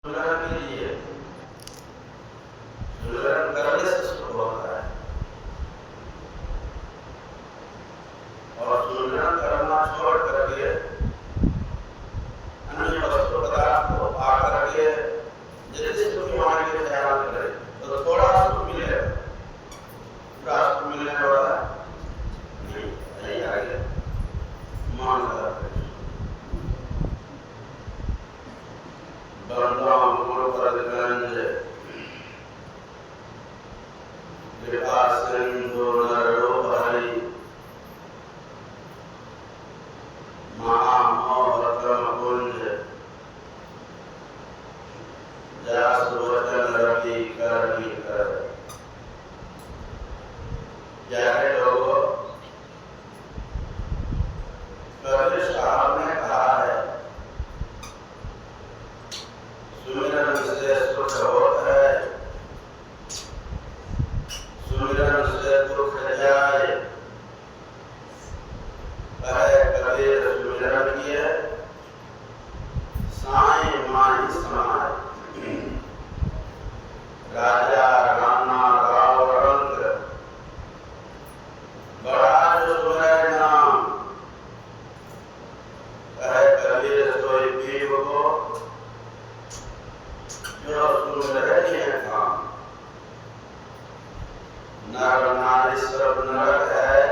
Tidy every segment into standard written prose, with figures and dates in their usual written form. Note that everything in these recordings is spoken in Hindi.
सुमिरन के लिए सुमिरन करने से सुख होता है और सुमिरन करना छोड़ करके अन्य वस्तु पदार्थ को पा करके यदि सुखी होने के ख्याल करे तो थोड़ा सुख मिलेगा, पूरा सुख मिलने वाला नहीं आगे मान बंदाम गुरुपरगंज कृपा सिंधु नरोहरि महामोहतम कुंज जासुवचन रवि करनी कर। प्यारे लोगों, कबीर साहब ने कहा है सुमिरन से सुख होता है, सुमिरन से दुख जाए। कहे कबीर सुमिरन किए साईं माही समाए। राजा राणा राव रंग बड़ा जो सुमिरै नाम। कहे कबीर सोई पीव को जो सुमिरै है काम। नर नारी सब नरक है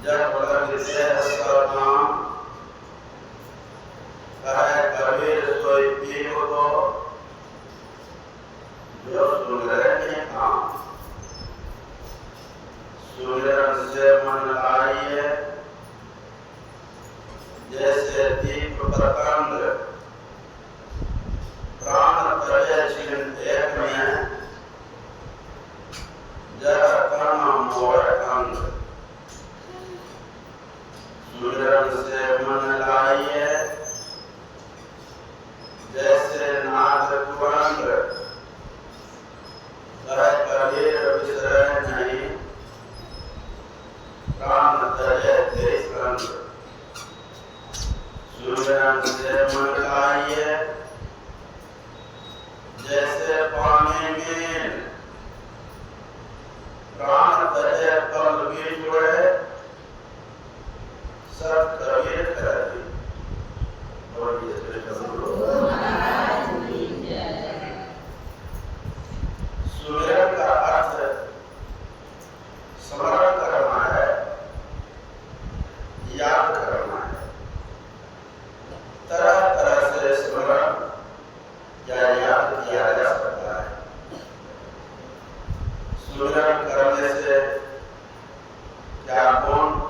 जब लग से सब नाम। कहे कबीर सोई पीव को जो सुमिरै है काम। सुमिरन से मन लाइए जैसे दीप प्रकंद। प्राण तले छिन एक में जरा कर्ण मोर अंग। सुमिरन से मन लाइए जैसे नाद कुरंग। कहे कबीर विसरै नहीं प्राण तले देश रंग। सुमिरन से मन लाइए जैसे पानी में प्राण तले पल भी जुड़े सब कबीर कर दी। और ये सुमिरन का अर्थ स्मरण करना है, याद करना है। तरह तरह से स्मरण या याद किया जा सकता है। सुमिरन करने से क्या गुण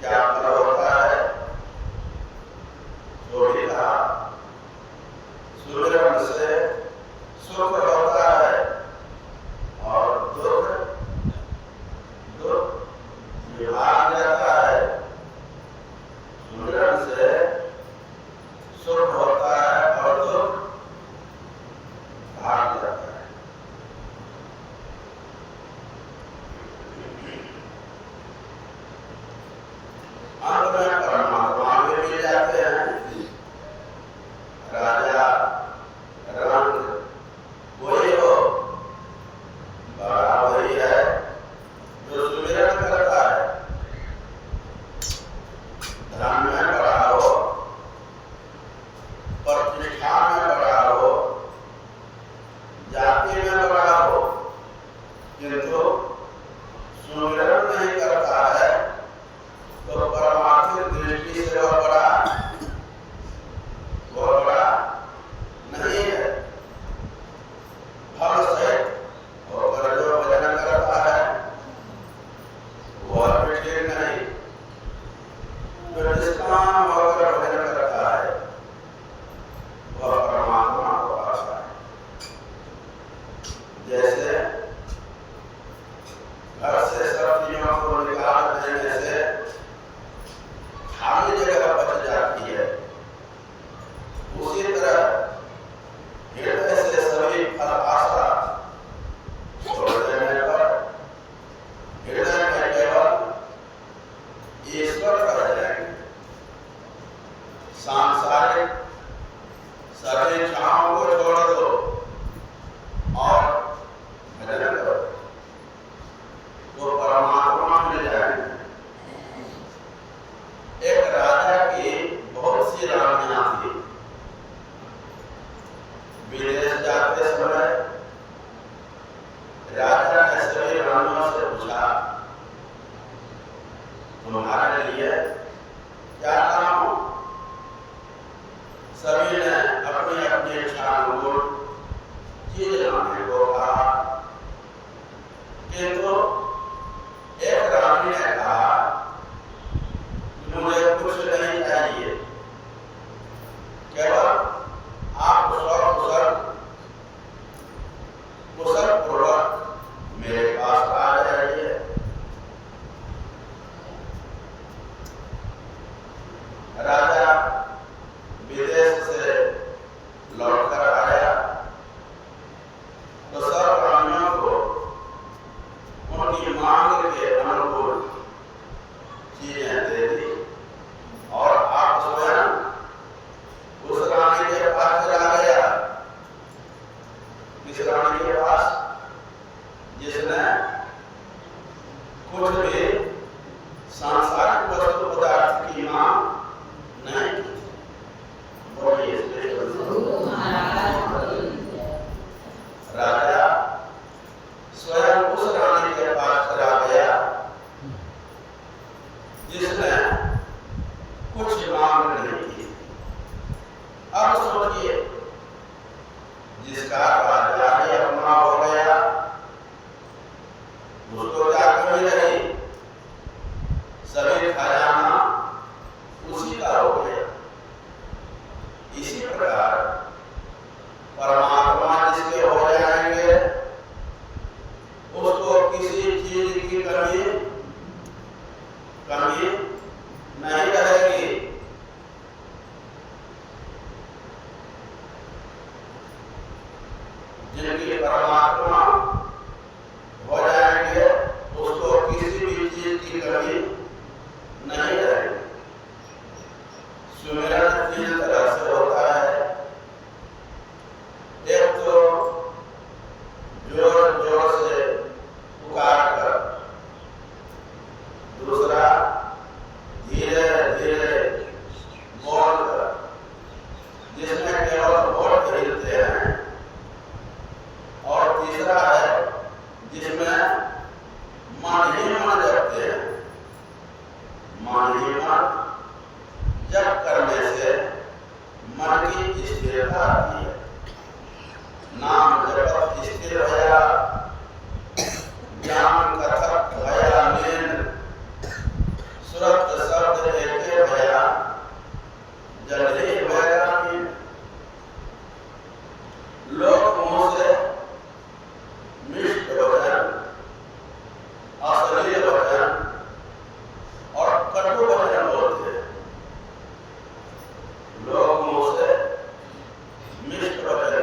क्या फल होता है, जो भी कहा। सुमिरन से सुख होता है और दुख भाग जाता है। सुमिरन से सुख होता है और दुख भाग जाता है। अंत में परमात्मा भी मिल जाते हैं। राजा रंग वही हो, बड़ा वही है जो सुमिरन करता है। धन में बड़ा हो, प्रतिष्ठा में बड़ा हो, जाति में बड़ा हो, किंतु सुमिरन नहीं करता है तो परमार्थिक दृष्टि से वह बड़ा नहीं है। फल सहित होकर जो भजन करता है वह भी ठीक नहीं। जो निष्काम होकर भजन करता है वह परमात्मा को पाता है। जैसे घर से सब चीजों को निकाल देने से खाली जगह बच जाती है, उसी तरह हृदय से सभी फल आशा छोड़ देने पर हृदय में केवल ईश्वर रह जाएंगे। सांसारिक सभी ने अपनी अपनी इच्छानुरूप चीज लाने को कहा, किंतु एक रानी ने कहा मुझे कुछ नहीं चाहिए, केवल आप कुशल पूर्वक मेरे पास आ जाइए। राजा विदेश से लौटकर आया तो सब रानियों को उनकी मांग के अनुकूल चीजें दे दी और आप स्वयं उस रानी के पास चला गया, इस रानी के पास जिसने कुछ भी सांसारिक वस्तु पदार्थ की मांग नहीं की। राजा स्वयं उस रानी के पास चला गया जिसने कुछ मांग नहीं की। अब सोचिए, जिसका राज्य अपना हो गया उसको क्या कमी रही, सभी खजाना उसी का हो गया। इसी प्रकार परमात्मा जिसके हो जाएंगे उसको किसी चीज की कमी नहीं रहेगी। जिनकी परमात्मा हो जाएंगे उसको किसी भी चीज की कमी नहीं रहेगी। सुमिरन तीन तरह से होता है, एक तो जोर जोर से पुकार कर, दूसरा धीरे धीरे बोल कर, जिसमें केवल होठ हिलते हैं, और तीसरा है जिसमें मन ही मन जपते हैं। मन ही मन जप करने से मन की स्थिरता आती है। नाम जपत स्थिर भया, ज्ञान कथक भया नींद, सुरत शब्द एके भया, जल्दी भया नींद। लोग मुंह से मिष्ट वचन, अश्लील वचन और कटु वचन बोलते हैं। लोग मुंह से मिष्ट वचन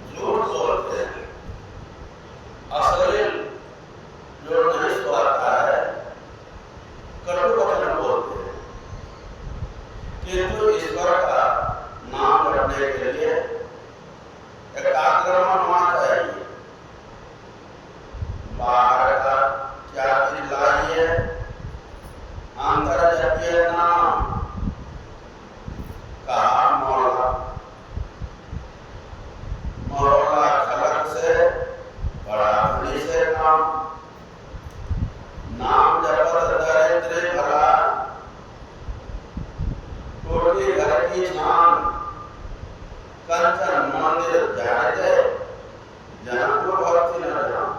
झूठ बोलते हैं, अश्लील जो नहीं सुहाता है कटु वचन बोलते हैं। किंतु ईश्वर का नाम करने के लिए एकाग्रमन होना चाहिए। बाहर का क्या चीज लाइए, अंतर जपिए नाम, कहा मौला खलक से बड़ा धनी से नाम जपत दरिद्र भला, टोटी घर की छान, कंचन मंदिर जाए जनपुर भक्ति न जान।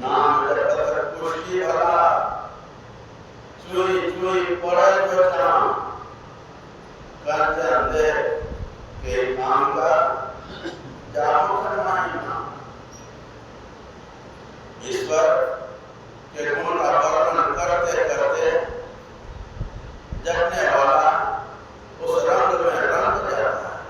नाम जपत पुष्टि भला, चुई चुई पड़े जो चाम, कंचन दे के काम का जाओ करवाई नाम। ईश्वर के गुण का वर्णन करते करते जपने वाला उस रंग में रंग जाता है।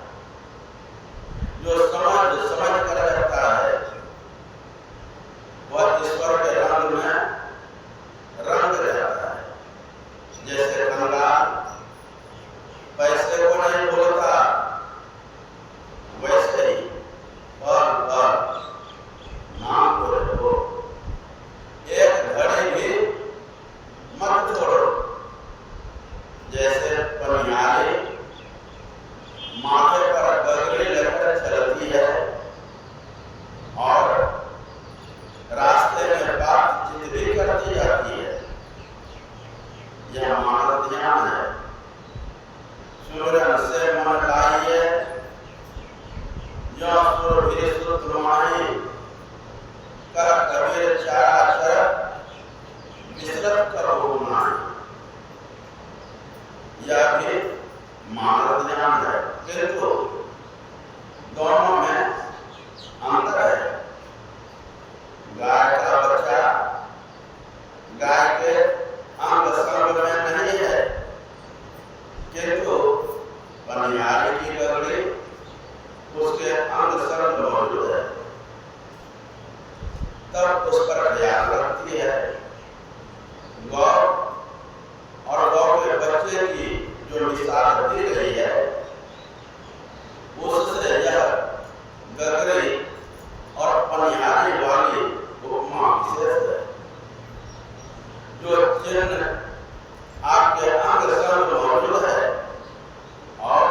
सुमिरन से मन लाइए, जो सुर भी सुत माही, कर कबीर चराचर विसरत करो नाई। यह भी मानव ज्ञान है, किंतु दोनों में अंतर है। गाय का बच्चा गाय के अंग संग में नहीं है, किंतु पनिहारी की गगड़ी उसके अंग संग मौजूद है, तब उस पर ख्याल रखती है। गौ और गौ के बच्चे की जो मिसाल दी गई है, उससे यह गगरी और पनिहारी वाली उपमा विशेष है। जो चिन्ह आपके अंग संग मौजूद है और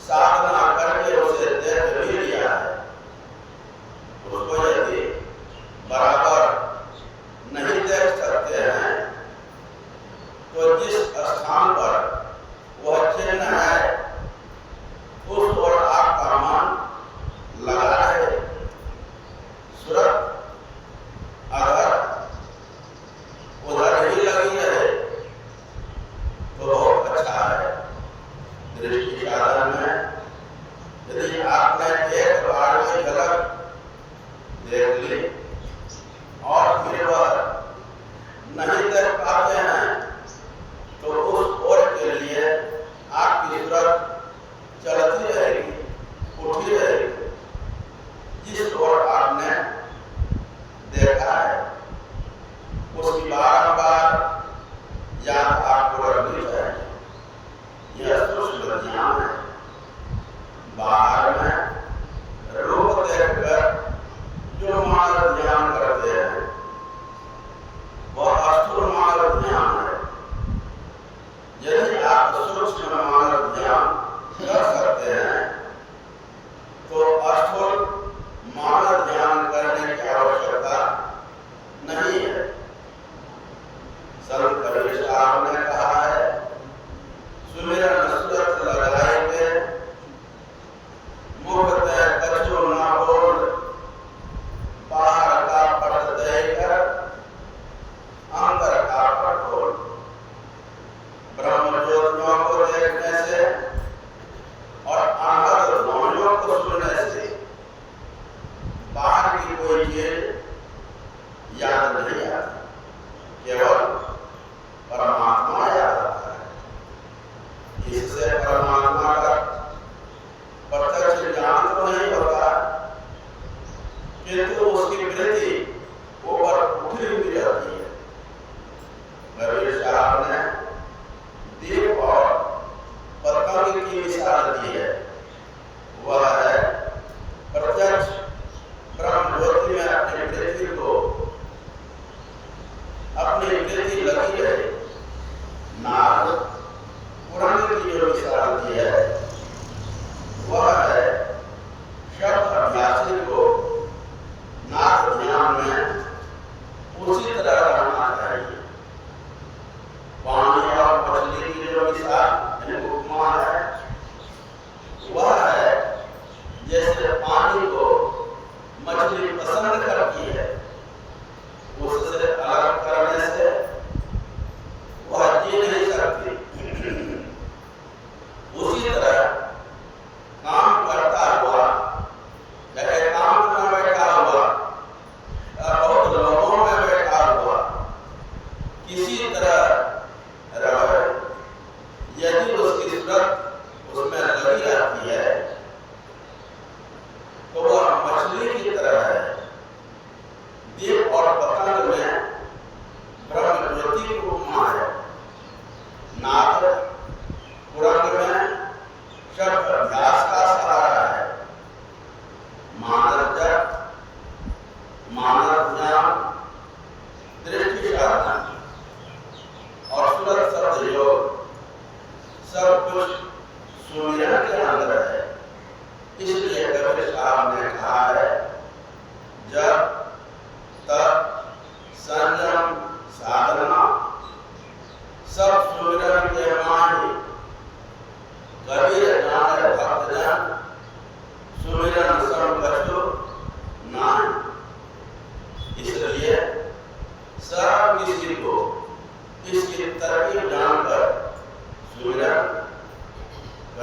साधना करके उसे देख भी लिया है, उसको यदि बराबर नहीं देख सकते हैं तो जिस स्थान पर वह चिन्ह है उस ओर आपका मन लगा रहे। सूरत अगर उधर ही लगी रहे तो बहुत अच्छा है। दृष्टि साधन में यदि आपने एक बार में झलक देख ली और फिर वह नहीं देख पाते हैं तो उस ओर के लिए आपकी सूरत चलती रहेगी, उठी रहेगी। जिस ओर आपने देखा है उसकी बार-बार याद आपको रखनी चाहिए। यह सूक्ष्म ज्ञान है। बाहर में रूप देखकर जो मानव ज्ञान करते हैं वह स्थूल मानव ज्ञान है। यदि आप सूक्ष्म मानव ज्ञान कर सकते हैं तो स्थूल मानव ज्ञान करने की आवश्यकता नहीं है। संत कबीर साहब ने कहा है, सुमिरन सूरत लगाएंगे, मुख ते कछु ना बोल, बाहर का पट देकर अंदर का पट खोल। ब्रह्म ज्योतियों को देखने से और अनहद ध्वनियों को सुनने से बाहर की कोई चीज याद नहीं आती, केवल परमात्मा याद आता है। इससे परमात्मा का प्रत्यक्ष ज्ञान तो नहीं होता, किंतु उसकी वृत्ति ऊपर उठी हुई रहती है। कबीर साहब ने दीप और पतंग की मिसाल दी है। वह है प्रत्यक्ष ब्रह्म ज्योति में अपनी वृत्ति को अपनी वृत्ति लगी है। नाग पुराण की जो मिसाल दी है वह है शब्द अभ्यासी को नाग ज्ञान में उसी तरह रहना चाहिए। पानी और मछली की जो मिसाल उपमा है वह है जैसे पानी को मछली पसंद करती है, उससे अलग करने से वह जी नहीं सकती। उसी तरह काम करता हुआ एकांत में बैठा हुआ, बहुत लोगों में बैठा हुआ किसी तरह रहे, यदि उसकी सूरत उसमें लगी रहती है तो वह मछली की तरह है। दीप और पतंग में ब्रह्म ज्योति की उपमा है। नाग पुरंग में शब्द अभ्यास का सहारा है। मानव जप, मानव ज्ञान, दृष्टि साधन और सूरत शब्द योग सब कुछ सुमिरन के अंदर है। इसलिए कबीर साहब ने कहा है, जब तप संयम साधना सब सुमिरन के माही,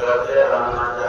करते रहना चाहिए।